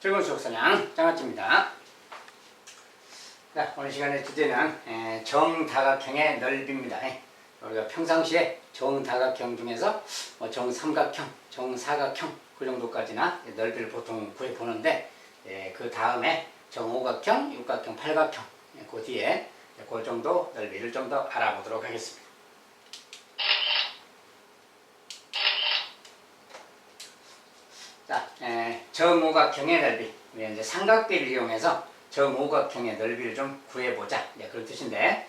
즐거운 수학사냥 장아찌입니다. 자, 오늘 시간의 주제는 정다각형의 넓이입니다. 우리가 평상시에 정다각형 중에서 정삼각형, 정사각형 그 정도까지나 넓이를 보통 구해보는데 그 다음에 정오각형, 육각형, 팔각형 그 뒤에 그 정도 넓이를 좀 더 알아보도록 하겠습니다. 자, 정오각형의 넓이. 우리 이제 삼각비를 이용해서 정오각형의 넓이를 좀 구해보자. 그런 뜻인데,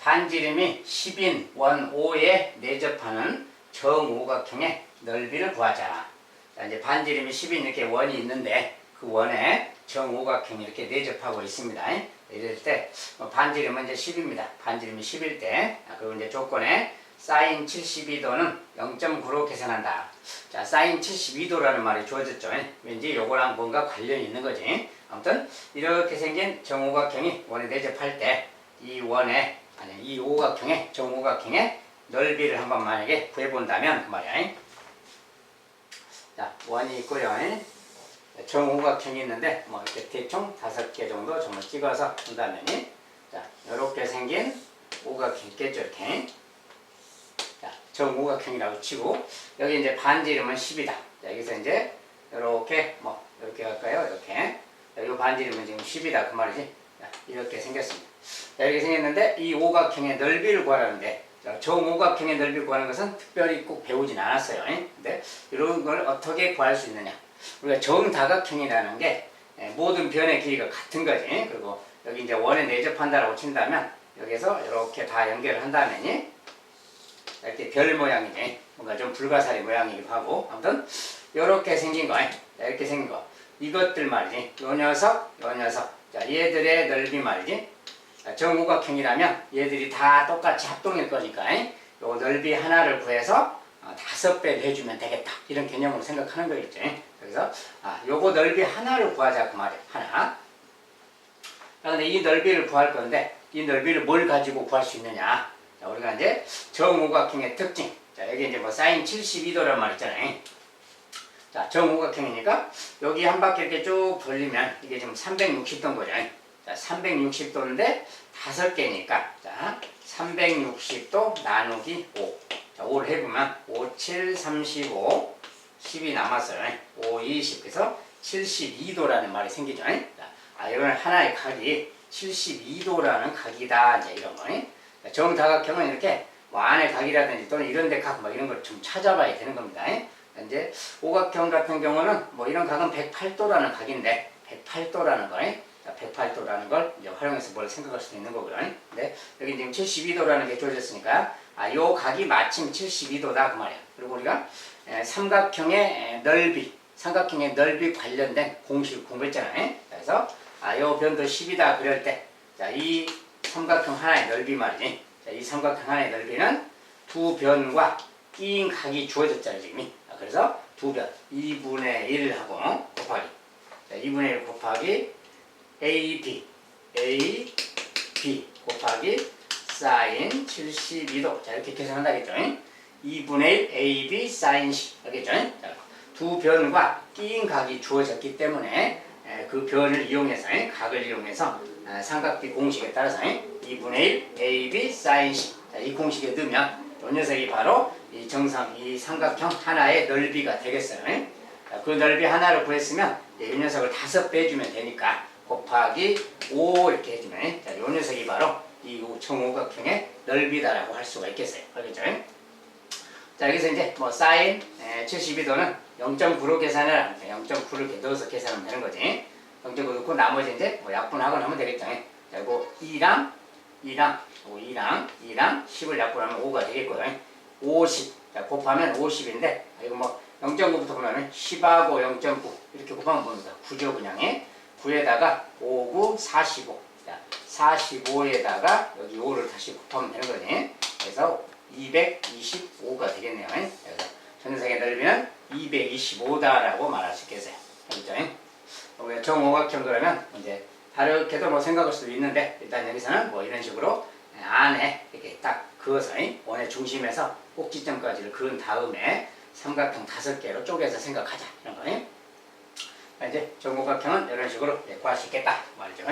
반지름이 10인 원 5에 내접하는 정오각형의 넓이를 구하자. 자, 이제 반지름이 10인 이렇게 원이 있는데, 그 원에 정오각형이 이렇게 내접하고 있습니다. 이럴 때, 반지름은 이제 10입니다. 반지름이 10일 때, 그리고 이제 조건에 사인 72도는 0.9로 계산한다. 자, 사인 72도라는 말이 주어졌죠. 왠지 요거랑 뭔가 관련이 있는 거지. 아무튼 이렇게 생긴 정오각형이 원에 내접할 때 이 원에 이 오각형의 정오각형의 넓이를 한번 만약에 구해본다면 그 말이야. 자, 원이 있고요. 정오각형이 있는데 이렇게 대충 5개 정도 좀 찍어서 본다면 자, 이렇게 생긴 오각형 있겠죠. 이렇게. 자, 정오각형이라고 치고 여기 이제 반지름은 10이다. 자, 여기서 이제 이렇게 이렇게 할까요? 이렇게. 자, 이 반지름은 지금 10이다 그 말이지. 자, 이렇게 생겼습니다. 자, 이렇게 생겼는데 이 오각형의 넓이를 구하라는데 정오각형의 넓이를 구하는 것은 특별히 꼭 배우진 않았어요. 근데 이런 걸 어떻게 구할 수 있느냐? 우리가 정다각형이라는 게 모든 변의 길이가 같은 거지. 그리고 여기 이제 원에 내접한다라고 친다면 여기서 이렇게 다 연결을 한다면 이렇게 별 모양이지. 뭔가 좀 불가사리 모양이기도 하고. 아무튼 이렇게 생긴 거, 이렇게 생긴 거. 이것들 말이지. 요 녀석, 요 녀석. 자, 얘들의 넓이 말이지. 정오각형이라면 얘들이 다 똑같이 합동일 거니까 요 넓이 하나를 구해서 5배를 해주면 되겠다. 이런 개념으로 생각하는 거겠지. 그래서 요거 넓이 하나를 구하자 그 말이야. 하나. 그런데 이 넓이를 구할 건데 이 넓이를 뭘 가지고 구할 수 있느냐? 자, 우리가 이제 정오각형의 특징. 자, 여기 이제 사인 72도란 말 있잖아요. 자, 정오각형이니까 여기 한 바퀴 이렇게 쭉 돌리면 이게 지금 360도인 거죠. 자, 360도인데 5개니까 자, 360도 나누기 5. 자, 5를 해보면 5, 7, 35, 10이 남았어요. 5, 20. 그래서 72도라는 말이 생기죠. 자, 이건 하나의 각이 72도라는 각이다. 이제 이런 거. 정다각형은 이렇게 안의 각이라든지 또는 이런 데 각 이런 걸 좀 찾아봐야 되는 겁니다. 이제 오각형 같은 경우는 이런 각은 108도라는 각인데 108도라는 거, 108도라는 걸 이제 활용해서 뭘 생각할 수 있는 거고요. 근데 여기 지금 72도라는 게 주어졌으니까 요 각이 마침 72도다 그 말이야. 그리고 우리가 삼각형의 넓이 관련된 공식을 공부했잖아요. 그래서 요 변도 10이다 그럴 때 자, 이 삼각형 하나의 넓이 말이지. 자, 이 삼각형 하나의 넓이는 두 변과 끼인 각이 주어졌잖아요, 지금. 그래서 두 변, 2분의 1하고 곱하기. 자, 2분의 1 곱하기 AB 곱하기 사인 72도. 자, 이렇게 계산한다겠죠. 2분의 1 AB 사인 C. 알겠죠? 자, 두 변과 끼인 각이 주어졌기 때문에 그 변을 이용해서, 각을 이용해서 삼각비 공식에 따라서 2분의 1 AB 사인 C. 자, 이 공식에 넣으면 이 녀석이 바로 이 삼각형 하나의 넓이가 되겠어요. 자, 그 넓이 하나를 구했으면 이 녀석을 5배 해주면 되니까 곱하기 5 이렇게 해주면 자, 이 녀석이 바로 이 정오각형의 넓이다라고 할 수가 있겠어요. 알겠죠? 자, 여기서 이제 사인 72도는 0.9로 계산을 0.9를 이렇게 넣어서 계산하면 되는 거지. 0.9 넣고 나머지 이제 약분하거나 하면 되겠죠. 자, 이거 2랑 10을 약분하면 5가 되겠고요. 50. 자, 곱하면 50인데, 이거 0.9부터 보면 10하고 0.9. 이렇게 곱하면 뭡니까? 9죠, 그냥. 9에다가 5, 9, 45. 자, 45에다가 여기 5를 다시 곱하면 되는 거지. 그래서 225가 되겠네요. 그래서 전선의 넓이는 225다라고 말할 수 있겠어요. 알겠죠? 정오각형 그러면 이제 다르게도 생각할 수도 있는데 일단 여기서는 이런 식으로 안에 이렇게 딱 그어서 원의 중심에서 꼭지점까지를 그은 다음에 삼각형 5개로 쪼개서 생각하자 이런 거. 이제 정오각형은 이런 식으로 구할 수 있겠다 말이죠.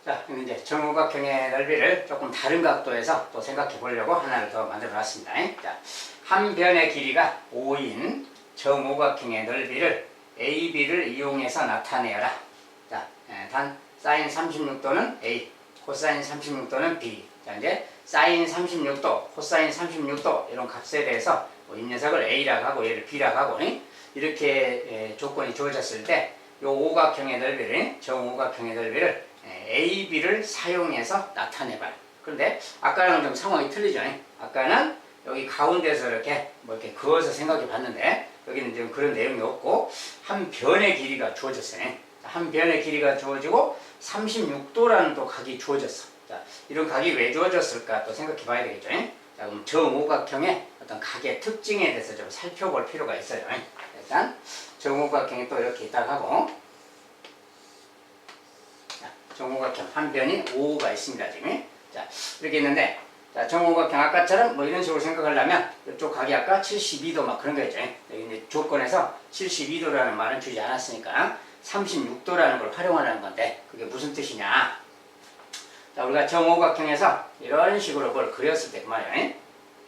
자, 이제 정오각형의 넓이를 조금 다른 각도에서 또 생각해 보려고 하나를 더 만들어 놨습니다. 자, 한 변의 길이가 5인 정오각형의 넓이를 AB를 이용해서 나타내어라. 자, 단 사인 36도는 A, 코사인 36도는 B. 자, 이제 사인 36도, 코사인 36도 이런 값에 대해서 이 녀석을 A라고 하고 얘를 B라고 하고 이렇게 조건이 주어졌을 때 이 오각형의 넓이를, 정오각형의 넓이를 AB를 사용해서 나타내봐요. 그런데 아까랑은 좀 상황이 틀리죠. 아까는 여기 가운데서 이렇게 이렇게 그어서 생각해 봤는데 여기는 지금 그런 내용이 없고 한 변의 길이가 주어졌어요. 한 변의 길이가 주어지고 36도라는 또 각이 주어졌어. 자, 이런 각이 왜 주어졌을까 또 생각해 봐야 되겠죠. 자, 그럼 정오각형의 어떤 각의 특징에 대해서 좀 살펴볼 필요가 있어요. 일단 정오각형이 또 이렇게 있다고 하고, 자, 정오각형 한 변이 5가 있습니다. 지금. 자, 이렇게 있는데, 자, 정오각형 아까처럼 뭐 이런 식으로 생각하려면 이쪽 각이 아까 72도 막 그런 거 있죠. 여기 이제 조건에서 72도라는 말은 주지 않았으니까 36도라는 걸 활용하는 건데 그게 무슨 뜻이냐? 자, 우리가 정오각형에서 이런 식으로 뭘 그렸을 때 그 말이에요.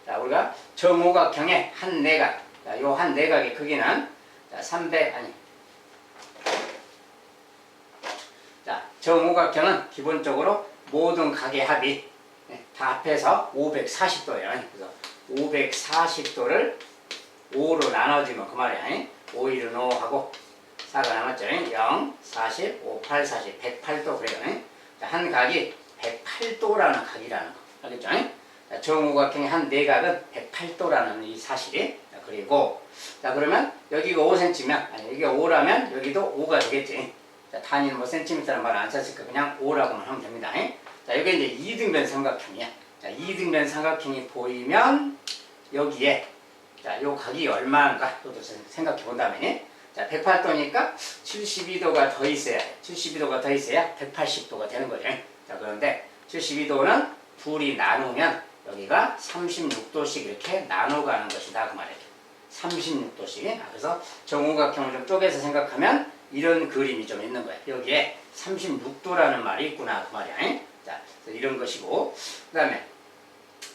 자, 우리가 정오각형의 한 내각, 자, 요 한 내각의 크기는 자, 300 아니. 자, 정오각형은 기본적으로 모든 각의 합이 다 합해서 540도예요. 그래서 540도를 5로 나눠지면 그 말이야. 5, 1은 5 하고 4가 남았죠. 0, 40, 5, 8, 40, 108도 그래요. 한 각이 108도라는 각이라는 거. 알겠죠? 정오각형의 한 내각은 108도라는 이 사실이. 그리고 자, 그러면 여기가 5cm면 아니 여기가 5라면 여기도 5가 되겠지. 자, 단위는 뭐 센티미터라는 말 안 썼으니까 그냥 5라고만 하면 됩니다. 자, 이게 이제 2등변 삼각형이야. 자, 2등변 삼각형이 보이면 여기에 자, 요 각이 얼마인가 또 생각해 본다면 자, 108도니까 72도가 더 있어야 72도가 더 있어야 180도가 되는 거죠. 자, 그런데 72도는 둘이 나누면 여기가 36도씩 이렇게 나눠가는 것이다 그 말이에요. 36도씩. 그래서 정오각형을 좀 쪼개서 생각하면 이런 그림이 좀 있는 거예요. 여기에 36도라는 말이 있구나 그 말이야. 자, 이런 것이고, 그 다음에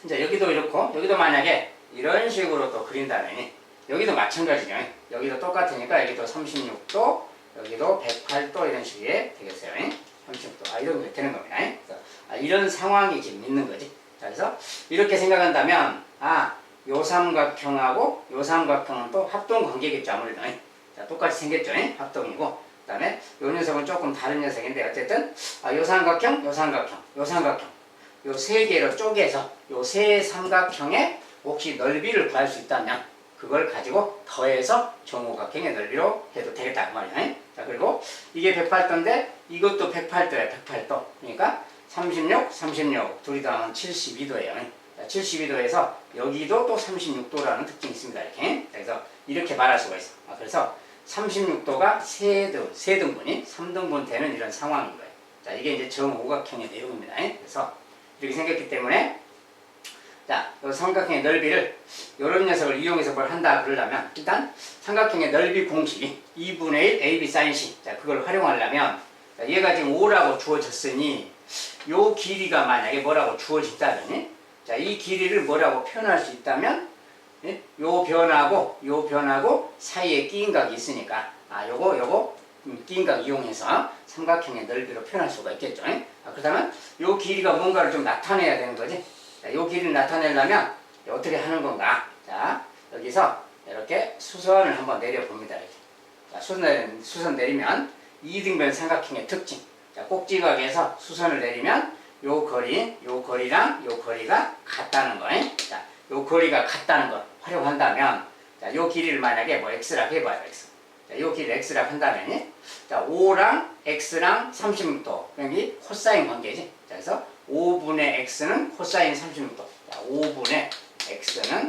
이제 여기도 이렇고 여기도 만약에 이런 식으로 또 그린다면 여기도 마찬가지죠. 여기도 똑같으니까 여기도 36도, 여기도 108도 이런 식이 되겠어요. 36도. 이런 게 되는 겁니다. 그래서 이런 상황이 지금 있는 거지. 자, 그래서 이렇게 생각한다면 요 삼각형하고 요 삼각형은 또 합동 관계겠죠. 아무래도. 자, 똑같이 생겼죠. 합동이고. 그 다음에 요 녀석은 조금 다른 녀석인데 어쨌든 요 삼각형, 요 삼각형, 요 삼각형 요 세 개로 쪼개서 요 세 삼각형의 혹시 넓이를 구할 수 있다면 그걸 가지고 더해서 정오각형의 넓이로 해도 되겠다 그 말이야. 자, 그리고 이게 108도인데 이것도 108도야. 108도. 그러니까 36, 36 둘이 더하면 72도예요. 72도에서 여기도 또 36도라는 특징이 있습니다. 이렇게. 그래서 이렇게 말할 수가 있어. 그래서 36도가 세 등분이 3등분 되는 이런 상황인 거예요. 자, 이게 이제 정오각형의 내용입니다. 그래서 이렇게 생겼기 때문에 자, 이 삼각형의 넓이를 이런 녀석을 이용해서 뭘 한다 그러려면 일단 삼각형의 넓이 공식 2분의 1 AB sin C 자, 그걸 활용하려면 자, 얘가 지금 5라고 주어졌으니 요 길이가 만약에 뭐라고 주어졌다면 자, 이 길이를 뭐라고 표현할 수 있다면 요 변하고 사이에 끼인 각이 있으니까 요거 끼인 각 이용해서 삼각형의 넓이로 표현할 수가 있겠죠. 그렇다면 요 길이가 뭔가를 좀 나타내야 되는 거지. 자, 요 길이를 나타내려면 어떻게 하는 건가? 자, 여기서 이렇게 수선을 한번 내려봅니다. 이렇게. 자, 수선 내리면 2등변 삼각형의 특징. 자, 꼭지각에서 수선을 내리면 요 거리랑 요 거리가 같다는 거예요. 자, 요 거리가 같다는 걸 활용한다면 자, 요 길이를 만약에 뭐 x라고 해봐요. x. 자, 요 길이를 x라고 한다면 자, 5랑 x랑 36도. 여기 코사인 관계지. 자, 그래서 5분의 x는 코사인 36도. 자, 5분의 x는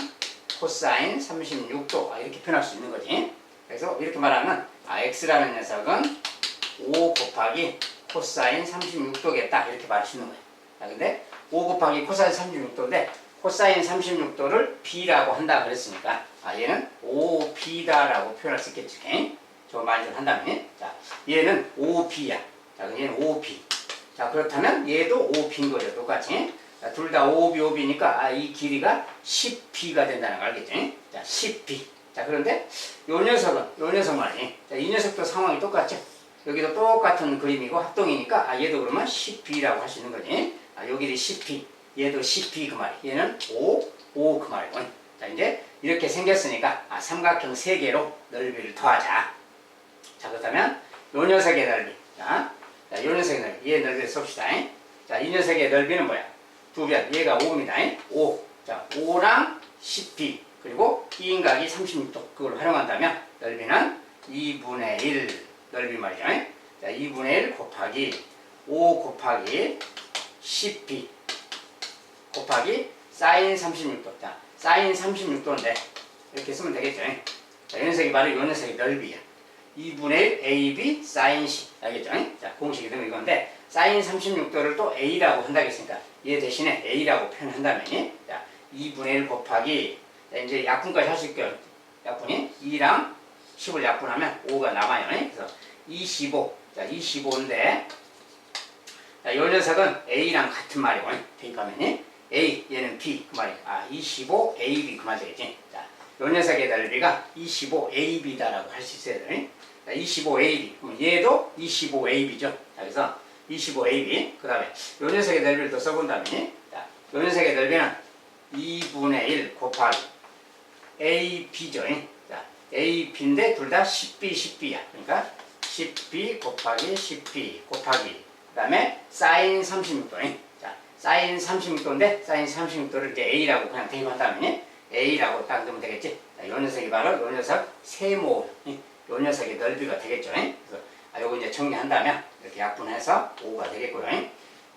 코사인 36도. 이렇게 표현할 수 있는 거지. 그래서 이렇게 말하면 x라는 녀석은 5 곱하기 코사인 36도겠다. 이렇게 말할 수 있는 거예요. 자, 근데 5 곱하기 코사인 36도인데 코사인 36도를 B라고 한다 그랬으니까 얘는 5B다라고 표현할 수 있겠지. 저거 많이 좀 한다면. 자, 얘는 5B야. 자, 얘는 5B. 자, 그렇다면 얘도 5B인 거죠. 똑같이. 둘 다 5B, 5B니까 이 길이가 10B가 된다는 거 알겠지? 자, 10B. 자, 그런데 요 녀석 말이니. 자, 이 녀석도 상황이 똑같죠? 여기도 똑같은 그림이고 합동이니까 얘도 그러면 10B라고 할 수 있는 거지. 요 길이 10B. 얘도 10B 그 말이. 얘는 5 그 말이고. 자, 이제 이렇게 생겼으니까 삼각형 3개로 넓이를 더하자. 자, 그렇다면 요 녀석의 넓이. 자, 요 녀석의 넓이. 얘 넓이를 씁시다. 자, 이 녀석의 넓이는 뭐야? 두 변. 얘가 5입니다. 5. 자, 5랑 10B. 그리고 이 인각이 36도. 그걸 활용한다면 넓이는 2분의 1 넓이 말이죠. 자, 2분의 1 곱하기 5 곱하기 10B 곱하기 사인 36도. 자, 사인 36도인데 이렇게 쓰면 되겠죠. 자, 이 녀석이 바로 이 녀석의 넓이야. 2분의 1 AB 사인 C. 알겠죠? 자, 공식이 되면 이건데 사인 36도를 또 A라고 한다고 했으니까 얘 대신에 A라고 표현한다면 자, 2분의 1 곱하기 자, 이제 약분까지 할 수 있게요. 약분이 2랑 10을 약분하면 5가 남아요. 그래서 25. 자, 25인데 자, 요 녀석은 A랑 같은 말이고 대입하면 A, 얘는 B 그 말이 25 AB 그 말 되겠지. 자, 요 녀석의 넓이가 25 AB다라고 할 수 있어야 돼. 자, 25 AB. 그럼 얘도 25 AB죠. 자, 그래서 25 AB. 그 다음에 요 녀석의 넓이를 또 써본다면 자, 요 녀석의 넓이는 2분의 1 곱하기 AB죠. 자, AB인데 둘 다 10B, 10B야. 그러니까 10B 곱하기 10B 곱하기 그 다음에 사인 36도. 자, 사인 36도인데 사인 36도를 이제 A라고 그냥 대입한다면 A라고 딱 넣으면 되겠지. 자, 요 녀석이 바로 요 녀석 세모. 요 녀석의 넓이가 되겠죠. 그래서 요거 이제 정리한다면 이렇게 약분해서 5가 되겠고요.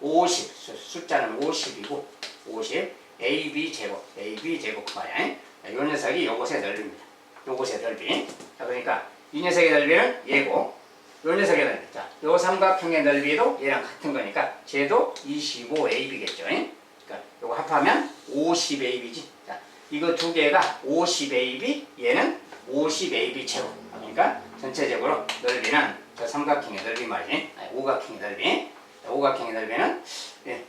50 숫자는 50이고 50 AB 제곱 그 말이야. 요 녀석이 요것의 넓이입니다. 요것의 넓이. 자, 그러니까 이 녀석의 넓이는 얘고 요 녀석의 넓이. 자, 요 삼각형의 넓이도 얘랑 같은 거니까 쟤도 25AB겠죠. 그러니까 요거 합하면 50AB지. 자, 이거 두 개가 50AB, 얘는 50AB 제곱. 그러니까 전체적으로 넓이는 저 삼각형의 넓이 말이지. 오각형의 넓이. 자, 오각형의 넓이는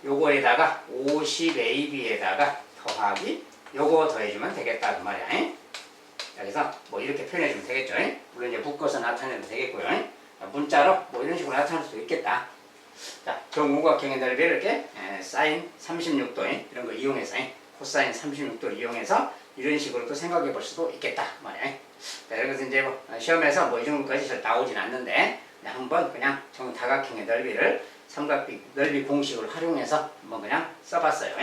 요거에다가 50AB에다가 더하기 요거 더해주면 되겠다 그 말이야. 자, 그래서 뭐 이렇게 표현해주면 되겠죠. 물론 이제 묶어서 나타내도 되겠고요. 문자로 뭐 이런 식으로 나타낼 수도 있겠다. 자, 정오각형의 넓이를 이렇게 사인 36도 이런 거 이용해서 코사인 36도를 이용해서 이런 식으로 또 생각해 볼 수도 있겠다 말이야. 자, 이래서 이제 뭐 시험에서 뭐 이 정도까지 잘 나오진 않는데 한번 그냥 정다각형의 넓이를 삼각비 넓이 공식을 활용해서 한번 그냥 써봤어요.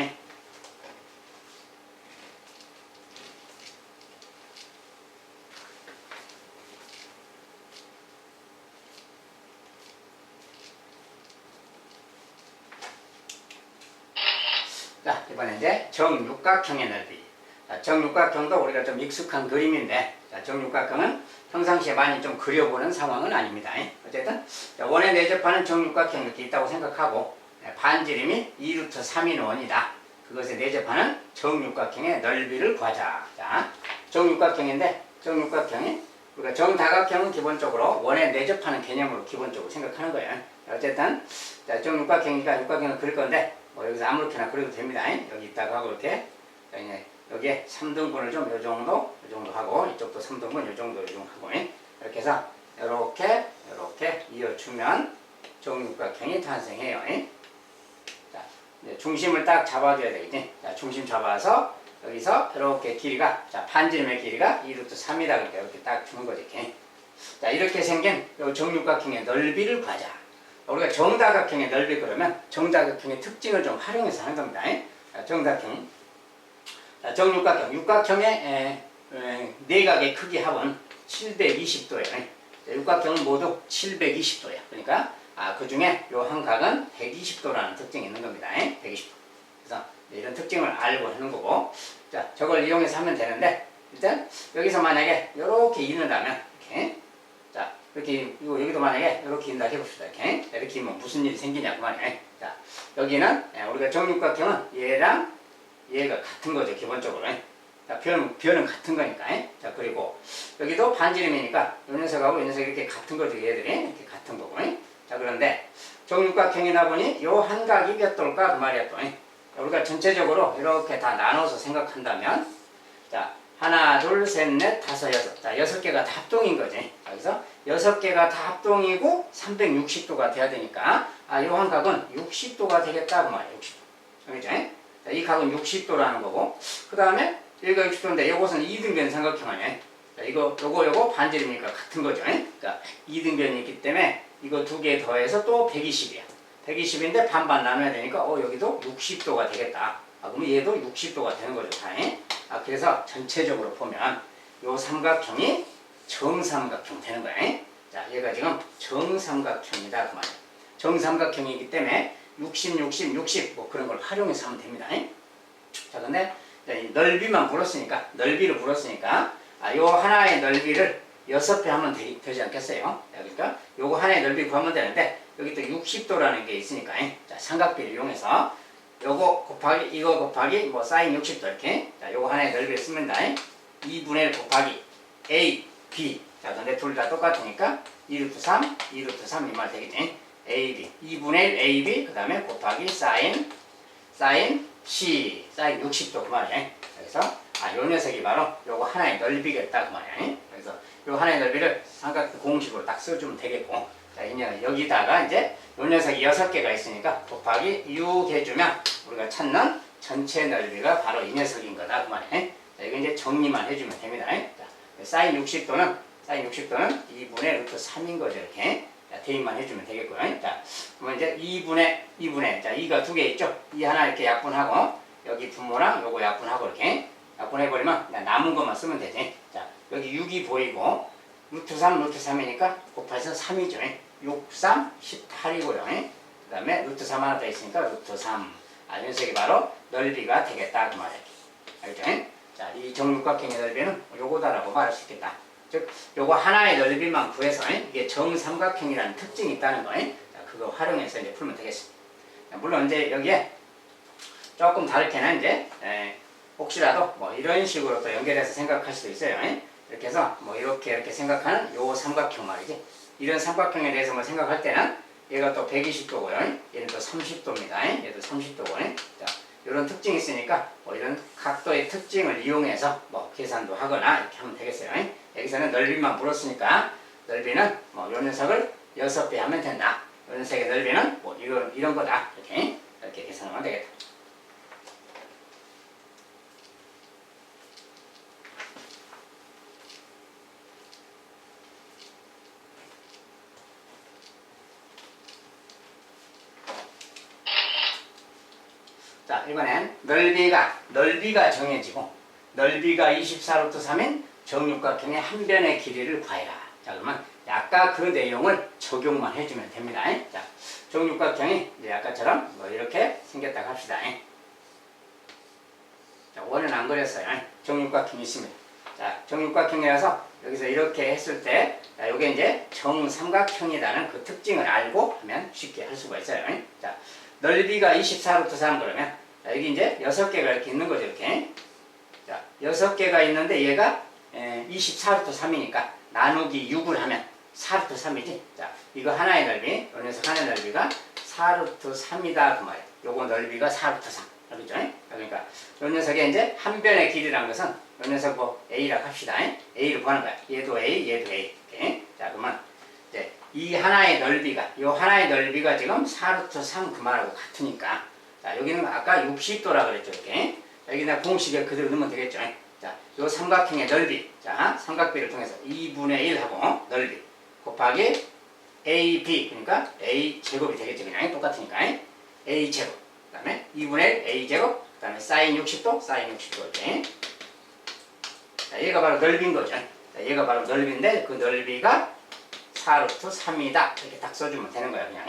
자, 이번에 이제 정육각형의 넓이. 자, 정육각형도 우리가 좀 익숙한 그림인데, 자, 정육각형은 평상시에 많이 좀 그려보는 상황은 아닙니다. 어쨌든, 원에 내접하는 정육각형이 이렇게 있다고 생각하고, 반지름이 2루트 3인 원이다. 그것에 내접하는 정육각형의 넓이를 구하자. 자, 정육각형인데, 정육각형이, 우리가 정다각형은 기본적으로 원에 내접하는 개념으로 기본적으로 생각하는 거예요. 어쨌든, 자, 정육각형이니까 육각형을 그릴 건데, 뭐 여기서 아무렇게나 그려도 됩니다. 여기 있다가 하고 이렇게 여기에 3등분을 좀 요 정도 하고 이쪽도 3등분 요 정도 하고 이렇게 해서 이렇게 이어주면 정육각형이 탄생해요. 자, 중심을 딱 잡아줘야 되겠지. 자, 중심 잡아서 여기서 이렇게 길이가 자, 반지름의 길이가 2루트 3이다 그러니까 이렇게 딱 주는 거지. 자, 이렇게 생긴 요 정육각형의 넓이를 구하자. 우리가 정다각형의 넓이 그러면 정다각형의 특징을 좀 활용해서 하는 겁니다. 정다각형. 정육각형. 육각형의 내각의 크기 합은 720도예요. 육각형은 모두 720도예요. 그러니까 그 중에 요 한 각은 120도라는 특징이 있는 겁니다. 120도. 그래서 이런 특징을 알고 하는 거고, 자, 저걸 이용해서 하면 되는데 일단 여기서 만약에 이렇게 이른다면 이렇게 자, 이렇게 이거 여기도 만약에 이렇게 인다 해봅시다. 이렇게 하면 무슨 일이 생기냐 그 말이에요. 자, 여기는 우리가 정육각형은 얘랑 얘가 같은 거죠 기본적으로. 자, 변은 같은 거니까. 자, 그리고 여기도 반지름이니까 이 녀석하고 이 녀석이 이렇게 같은 거죠 얘들이 이렇게 같은 거고. 자, 그런데 정육각형이다 보니 요 한 각이 몇 도일까 그 말이야 또. 우리가 전체적으로 이렇게 다 나눠서 생각한다면, 자, 하나, 둘, 셋, 넷, 다섯, 여섯. 자, 6개가 다 합동인 거지. 그래서 6개가 다 합동이고 360도가 돼야 되니까, 요 한 각은 60도가 되겠다 그 말이야. 60도. 알겠죠? 자, 이 각은 60도라는 거고, 그 다음에 여기가 60도인데 요것은 2등변 삼각형 아니야. 자, 요거 반지름이니까 같은 거죠. 그러니까 2등변이 있기 때문에 이거 두 개 더해서 또 120이야. 120인데 반반 나눠야 되니까 여기도 60도가 되겠다. 그러면 얘도 60도가 되는 거죠. 그래서 전체적으로 보면 요 삼각형이 정삼각형 되는 거야. 자, 얘가 지금 정삼각형이다 그 말이야. 정삼각형이기 때문에 60, 60, 60 뭐 그런 걸 활용해서 하면 됩니다. 자, 근데 넓이만 물었으니까 요 하나의 넓이를 6배 하면 되지 않겠어요? 그러니까 요거 하나의 넓이 구하면 되는데 여기 또 60도라는 게 있으니까, 자, 삼각비를 이용해서 요거 곱하기 이거 곱하기 뭐 사인 60도 이렇게, 자, 요거 하나의 넓이를 쓰면 2분의 1 곱하기 a, b. 자, 근데 둘 다 똑같으니까 2루트 3, 2루트 3 이 말 되겠지. ab 2분의 1 ab 그 다음에 곱하기 사인 c 사인 60도 그 말이야. 그래서 요 녀석이 바로 요거 하나의 넓이겠다 그 말이야. 그래서 요 하나의 넓이를 삼각형 공식으로 딱 써주면 되겠고, 자, 이제 여기다가 이제 요 녀석이 6개가 있으니까 곱하기 6 해주면 우리가 찾는 전체 넓이가 바로 이 녀석인 거다 그 말이에요. 자, 이거 이제 정리만 해주면 됩니다. 자, 사인 60도는 2분의 루트 3인 거죠 이렇게. 자, 대입만 해주면 되겠고요. 자, 그러면 이제 2분의 자, 2가 두 개 있죠. 2 하나 이렇게 약분하고 여기 분모랑 요거 약분하고 이렇게 약분해버리면 그냥 남은 것만 쓰면 되지. 자, 여기 6이 보이고 루트 3이니까 곱해서 3이죠. 6, 3, 18이고요. 그 다음에 루트 3 하나 더 있으니까 루트 3. 이 녀석이 바로 넓이가 되겠다 그 말이에요. 알겠죠? 자, 이 정육각형의 넓이는 요거다라고 말할 수 있겠다. 즉, 요거 하나의 넓이만 구해서 이게 정삼각형이라는 특징이 있다는 거. 자, 그거 활용해서 이제 풀면 되겠습니다. 물론 이제 여기에 조금 다르게는 이제 혹시라도 뭐 이런 식으로 또 연결해서 생각할 수도 있어요. 이렇게 해서 뭐 이렇게 생각하는 요 삼각형 말이지. 이런 삼각형에 대해서 뭐 생각할 때는 얘가 또 120도고요. 얘는 또 30도입니다. 얘도 30도고. 자, 이런 특징이 있으니까 뭐 이런 각도의 특징을 이용해서 뭐 계산도 하거나 이렇게 하면 되겠어요. 여기서는 넓이만 물었으니까 넓이는 뭐 요 녀석을 6배 하면 된다. 요 녀석의 넓이는 뭐 이런 거다. 이렇게 계산하면 되겠다. 자, 이번엔 넓이가 정해지고 넓이가 24루트 3인 정육각형의 한 변의 길이를 구해라. 자, 그러면 아까 그 내용을 적용만 해주면 됩니다. 자, 정육각형이 이제 아까처럼 뭐 이렇게 생겼다고 합시다. 자, 원은 안 그렸어요. 정육각형이 있습니다. 자, 정육각형이라서 여기서 이렇게 했을 때, 자, 요게 이제 정삼각형이라는 그 특징을 알고 하면 쉽게 할 수가 있어요. 자, 넓이가 24루트 3 그러면, 자, 여기 이제 6개가 이렇게 있는 거죠, 이렇게. 자, 6개가 있는데 얘가 24루트 3이니까 나누기 6을 하면 4루트 3이지. 자, 이거 하나의 넓이, 요 녀석 하나의 넓이가 4루트 3이다 그 말이에요. 요거 넓이가 4루트 3. 알겠죠? 그러니까 요 녀석의 이제 한 변의 길이라는 것은 요 녀석 뭐 A라고 합시다. A를 구하는 거야. 얘도 A, 얘도 A. 이렇게. 자, 그러면 이제 이 하나의 넓이가, 요 하나의 넓이가 지금 4루트 3 그 말하고 같으니까, 자, 여기는 아까 60도라 그랬죠, 이렇게. 여기다 공식에 그대로 넣으면 되겠죠. 자, 요 삼각형의 넓이, 자, 삼각비를 통해서 2분의 1 하고 넓이 곱하기 AB, 그러니까 A 제곱이 되겠죠, 그냥 똑같으니까. A 제곱, 그 다음에 2분의 1 A 제곱, 그 다음에 사인 60도, 사인 60도 이렇게. 자, 얘가 바로 넓이인 거죠. 자, 얘가 바로 넓이인데 그 넓이가 4루트 3이다. 이렇게 딱 써주면 되는 거야, 그냥.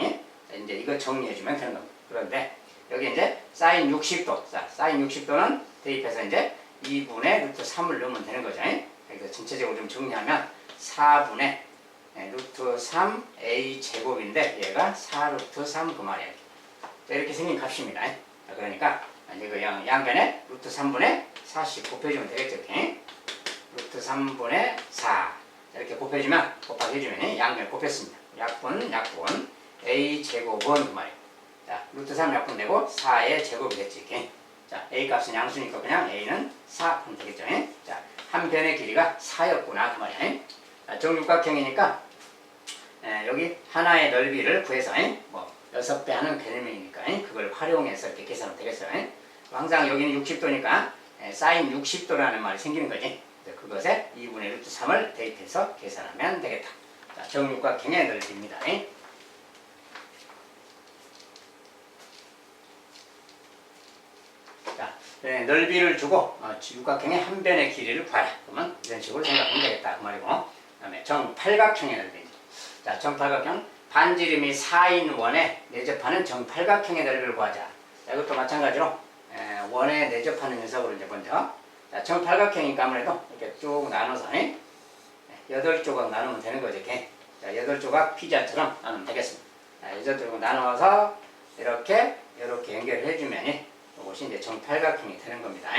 자, 이제 이거 정리해주면 되는 겁니다. 그런데, 여기 이제 사인 60도. 자, 사인 60도는 대입해서 이제 2분의 루트 3을 넣으면 되는 거죠. 그래서 전체적으로 좀 정리하면 4분의 루트 3a 제곱인데 얘가 4 루트 3 그 말이에요. 이렇게 생긴 값입니다. 그러니까 이제 그 양변에 루트 3분의 40 곱해주면 되겠죠. 이렇게. 루트 3분의 4 이렇게 곱해주면 양변 곱했습니다. 약분 a 제곱은 그 말이에요. 자, 루트 3 약분 되고 4의 제곱이 됐지. 이렇게. 자, a 값은 양수니까 그냥 a는 4 하면 되겠죠. 자, 한 변의 길이가 4였구나 그 말이에요. 정육각형이니까 여기 하나의 넓이를 구해서 뭐 6배 하는 개념이니까 그걸 활용해서 이렇게 계산하면 되겠어요. 항상 여기는 60도니까 사인 60도라는 말이 생기는 거지. 그것에 2분의 루트 3을 대입해서 계산하면 되겠다. 자, 정육각형의 넓이입니다. 자, 넓이를 주고 육각형의 한 변의 길이를 구하라. 그러면 이런 식으로 생각하면 되겠다. 그 말이고. 그 다음에 정팔각형의 넓이입니다. 자, 정팔각형 반지름이 4인 원에 내접하는 정팔각형의 넓이를 구하자. 자, 이것도 마찬가지로 원에 내접하는 녀석으로 이제 먼저 자, 정팔각형이니까 아무래도 이렇게 쭉 나눠서 8조각 나누면 되는 거죠. 이렇게. 자, 8조각 피자처럼 나누면 되겠습니다. 자, 8조각 나눠서 이렇게 연결을 해주면 이것이 이제 정팔각형이 되는 겁니다.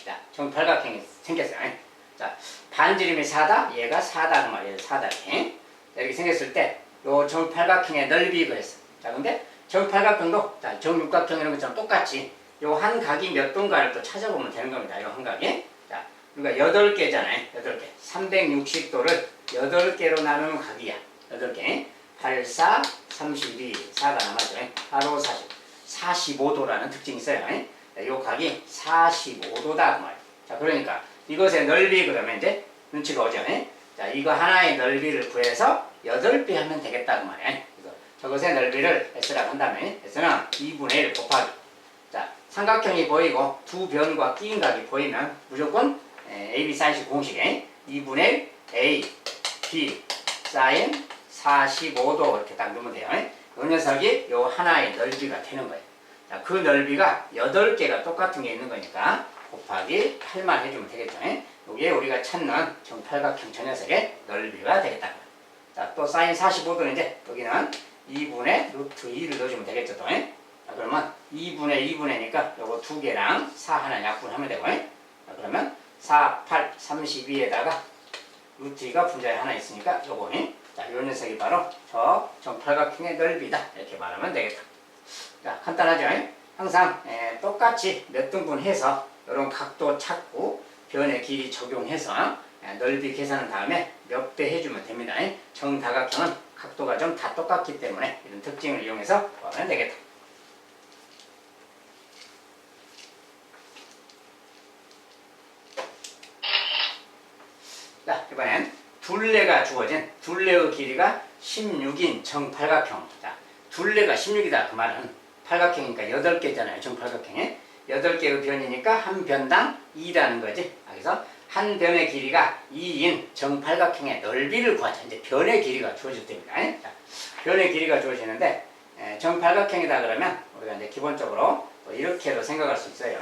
자, 정팔각형이 생겼어요. 자, 반지름이 4다, 얘가 4다 그 말이에요. 4다 이렇게 생겼을 때 요 정팔각형의 넓이 그랬어. 자, 근데 정팔각형도 자, 정육각형 이런 것처럼 똑같이 요 한 각이 몇 도인가를 또 찾아보면 되는 겁니다. 요 한 각이. 자, 우리가 8개잖아요. 8개. 360도를 8개로 나누는 각이야. 8개. 8, 4, 32, 4가 남았죠. 8, 5, 40. 45도라는 특징이 있어요. 요 각이 45도다 그 말이에요. 자, 그러니까 이것의 넓이 그러면 이제 눈치가 오죠. 자, 이거 하나의 넓이를 구해서 8배 하면 되겠다 그 말이에요. 저것의 넓이를 S라고 한다면 S는 2분의 1 곱하기. 자, 삼각형이 보이고 두 변과 끼인 각이 보이면 무조건 AB 사인식 공식에 2분의 1 A, B 사인 45도 이렇게 딱 넣으면 돼요. 이 녀석이 요 하나의 넓이가 되는 거예요. 자, 그 넓이가 8개가 똑같은 게 있는 거니까 곱하기 8만 해주면 되겠죠. 이게 우리가 찾는 정팔각형 저 녀석의 넓이가 되겠다. 자, 또 사인 45도는 이제 여기는 2분의 루트 2를 넣어주면 되겠죠. 또. 자, 그러면 2분의 2분의니까 요거 2개랑 4 하나 약분하면 되고. 자, 그러면 4, 8, 32에다가 루트 2가 분자에 하나 있으니까 요거. 자, 요 녀석이 바로 저 정팔각형의 넓이다. 이렇게 말하면 되겠다. 자, 간단하죠? 항상 똑같이 몇 등분 해서 이런 각도 찾고 변의 길이 적용해서 넓이 계산한 다음에 몇 배 해주면 됩니다. 정다각형은 각도가 좀 다 똑같기 때문에 이런 특징을 이용해서 구하면 되겠다. 자, 이번엔 둘레가 주어진 둘레의 길이가 16인 정팔각형. 자, 둘레가 16이다. 그 말은 팔각형이니까 8개잖아요. 정팔각형에. 8개의 변이니까 한 변당 2라는 거지. 그래서 한 변의 길이가 2인 정팔각형의 넓이를 구하자. 이제 변의 길이가 주어질 때입니다. 자, 변의 길이가 주어지는데 정팔각형이다 그러면 우리가 이제 기본적으로 이렇게도 생각할 수 있어요.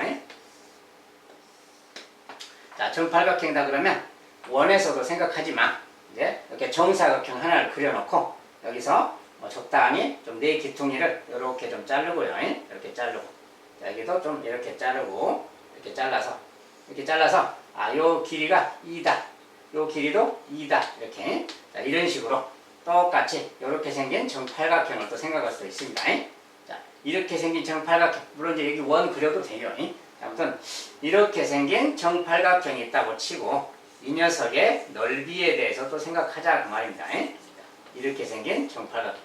자, 정팔각형이다 그러면 원에서도 생각하지만 이제 이렇게 정사각형 하나를 그려놓고 여기서 적당히 좀 네 기퉁이를 이렇게 좀 자르고요. 이렇게 자르고 자, 여기도 좀 이렇게 자르고 이렇게 잘라서 요 길이가 2다. 요 길이도 2다. 이렇게 자, 이런 식으로 똑같이 이렇게 생긴 정팔각형을 또 생각할 수 있습니다. 자, 이렇게 생긴 정팔각형 물론 이제 여기 원 그려도 돼요. 아무튼 이렇게 생긴 정팔각형이 있다고 치고 이 녀석의 넓이에 대해서 또 생각하자 그 말입니다. 이렇게 생긴 정팔각형.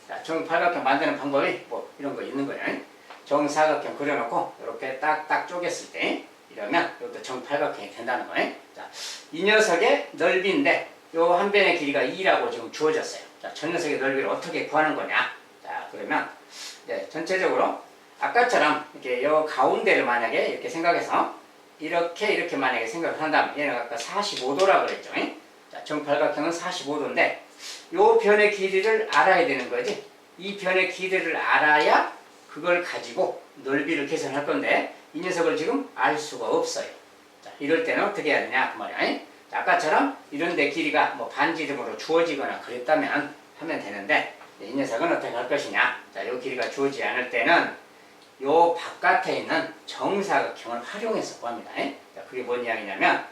자, 정팔각형 만드는 방법이 뭐 이런 거 있는 거예요. 정사각형 그려놓고 이렇게 딱딱 쪼갰을 때 이러면 이것도 정팔각형이 된다는 거예요. 자, 이 녀석의 넓이인데 요 한 변의 길이가 2라고 지금 주어졌어요. 자, 저 녀석의 넓이를 어떻게 구하는 거냐? 자, 그러면 이제 전체적으로 아까처럼 이렇게 요 가운데를 만약에 이렇게 생각해서 이렇게 만약에 생각을 한다면 얘는 아까 45도라고 그랬죠. 자, 정팔각형은 45도인데 요 변의 길이를 알아야 되는 거지. 이 변의 길이를 알아야 그걸 가지고 넓이를 계산할 건데 이 녀석을 지금 알 수가 없어요. 자, 이럴 때는 어떻게 해야 되냐 그 말이야. 아까처럼 이런 데 길이가 뭐 반지름으로 주어지거나 그랬다면 하면 되는데 이 녀석은 어떻게 할 것이냐. 자, 요 길이가 주어지지 않을 때는 요 바깥에 있는 정사각형을 활용해서 구합니다. 자, 그게 뭔 이야기냐면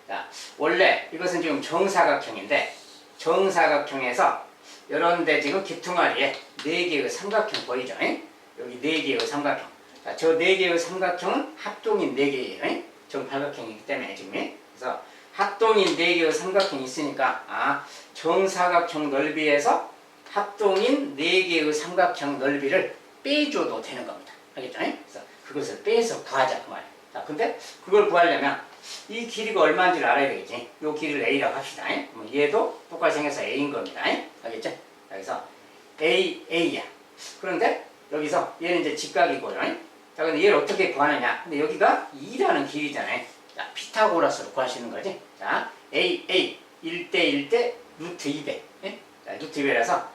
자, 원래 이것은 지금 정사각형인데 정사각형에서 이런데 지금 귀퉁아리에 4개의 삼각형 보이죠? 여기 4개의 삼각형. 자, 저 4개의 삼각형은 합동인 4개예요. 정팔각형이기 때문에 지금. 그래서 합동인 4개의 삼각형이 있으니까 정사각형 넓이에서 합동인 4개의 삼각형 넓이를 빼줘도 되는 겁니다. 알겠죠? 그래서 그것을 빼서 구하자 그 말이에요. 자, 근데 그걸 구하려면 이 길이가 얼마인지를 알아야 되겠지. 이 길이를 A라고 합시다. 얘도 똑같이 생겨서 A인 겁니다. 알겠죠? 여기서 A야. 그런데 여기서 얘는 이제 직각이고요. 자, 근데 얘를 어떻게 구하느냐? 근데 여기가 2라는 길이잖아요. 자, 피타고라스로 구할 수 있는 거지. 자, A 1대 루트 2배. 자, 루트 2배라서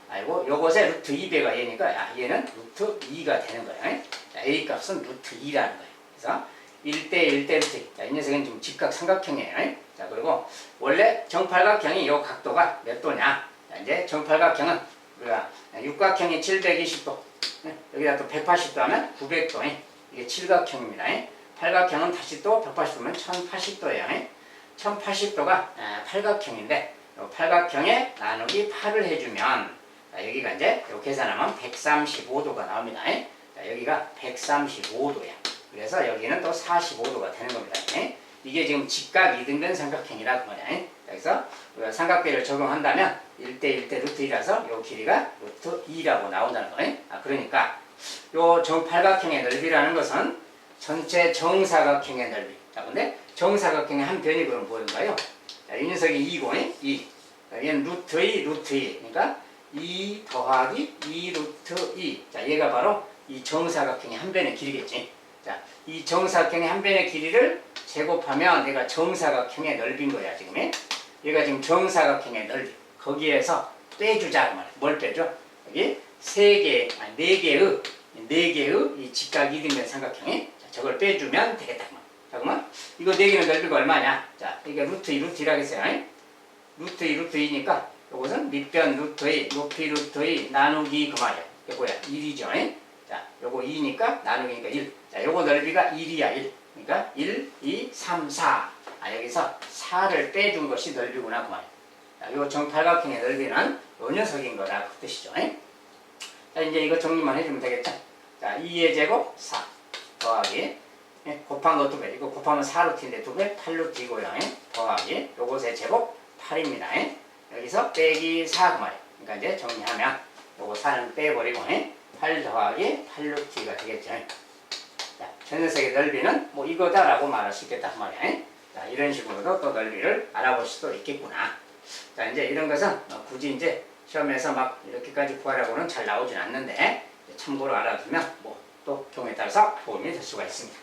요것에 루트 2배가 얘니까 얘는 루트 2가 되는 거예요. 자, A 값은 루트 2라는 거예요. 그래서 1대 루트 2. 자, 이 녀석은 지금 직각 삼각형이에요. 자, 그리고 원래 정팔각형이 요 각도가 몇 도냐? 자, 이제 정팔각형은 우리가 육각형이 720도, 여기다 또 180도 하면 900도. 이게 칠각형입니다. 팔각형은 다시 또 180도면 1080도예요. 1080도가 팔각형인데 팔각형에 나누기 8을 해주면 자, 여기가 이제 요 계산하면 135도가 나옵니다. 자, 여기가 135도야. 그래서 여기는 또 45도가 되는 겁니다. 이게 지금 직각 이등변 삼각형이라 그 말이야. 여기서 우리가 삼각비를 적용한다면 1대 루트 2라서 요 길이가 루트 2라고 나온다는 거예요. 그러니까 요 정팔각형의 넓이라는 것은 전체 정사각형의 넓이. 자, 근데 정사각형의 한 변이 그럼 뭐인가요? 자, 이 녀석이 2고, 2. 얘는 루트 2, 루트 2. 그러니까 2 더하기 2 루트 2. 자, 얘가 바로 이 정사각형의 한 변의 길이겠지. 자, 이 정사각형의 한 변의 길이를 제곱하면 얘가 정사각형의 넓이인 거야, 지금. 얘가 지금 정사각형의 넓이. 거기에서 빼주자, 그 말이야. 뭘 빼줘? 여기 4개의 이 직각 이등변 삼각형이 저걸 빼주면 되겠다. 자, 그러면 이거 4개는 넓이가 얼마냐? 자, 이게 루트 2, 루트 1라고 했어요. 루트 2, 루트 2니까 이것은 밑변 루트 2, 높이 루트 2 나누기 그 말이야. 이게 뭐야? 1이죠. 자, 요거 2니까 나누기니까 1. 자, 요거 넓이가 1이야, 1. 그러니까 1, 2, 3, 4. 여기서 4를 빼준 것이 넓이구나, 그 말이야. 자, 요 정팔각형의 넓이는 요 녀석인 거라 그 뜻이죠. 자, 이제 이거 정리만 해주면 되겠죠? 자, 2의 제곱 4 더하기 곱한 거 2배. 이거 곱하면 4루트인데 2배 8루트이고요. 더하기 요것의 제곱 8입니다. 여기서 빼기 4 그 말이에요. 그러니까 이제 정리하면 요거 4는 빼버리고 8 더하기 8루트가 되겠죠. 자, 저 녀석의 넓이는 뭐 이거다라고 말할 수 있겠다 그 말이에요. 자, 이런 식으로도 또 넓이를 알아볼 수도 있겠구나. 자, 이제 이런 것은 굳이 이제 시험에서 막 이렇게까지 구하라고는 잘 나오진 않는데 참고로 알아두면 뭐 또 경우에 따라서 도움이 될 수가 있습니다.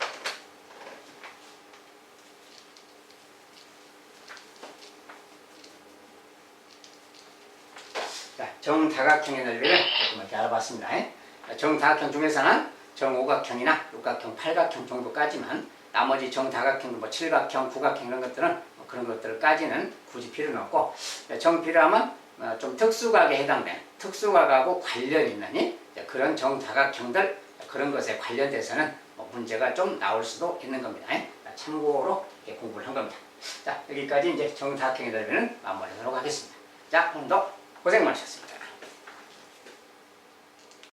자, 정다각형의 넓이를 조금 이렇게 알아봤습니다. 정다각형 중에서는 정오각형이나 육각형, 팔각형 정도까지만 나머지 정다각형, 뭐 칠각형, 구각형 이런 것들은 그런 것들까지는 굳이 필요는 없고 정필요하면 좀 특수각에 해당된 특수각하고 관련 있는 그런 정다각형들 그런 것에 관련돼서는 문제가 좀 나올 수도 있는 겁니다. 참고로 이렇게 공부를 한 겁니다. 자, 여기까지 이제 정다각형의 넓이는 마무리하도록 하겠습니다. 자, 오늘도 고생 많으셨습니다.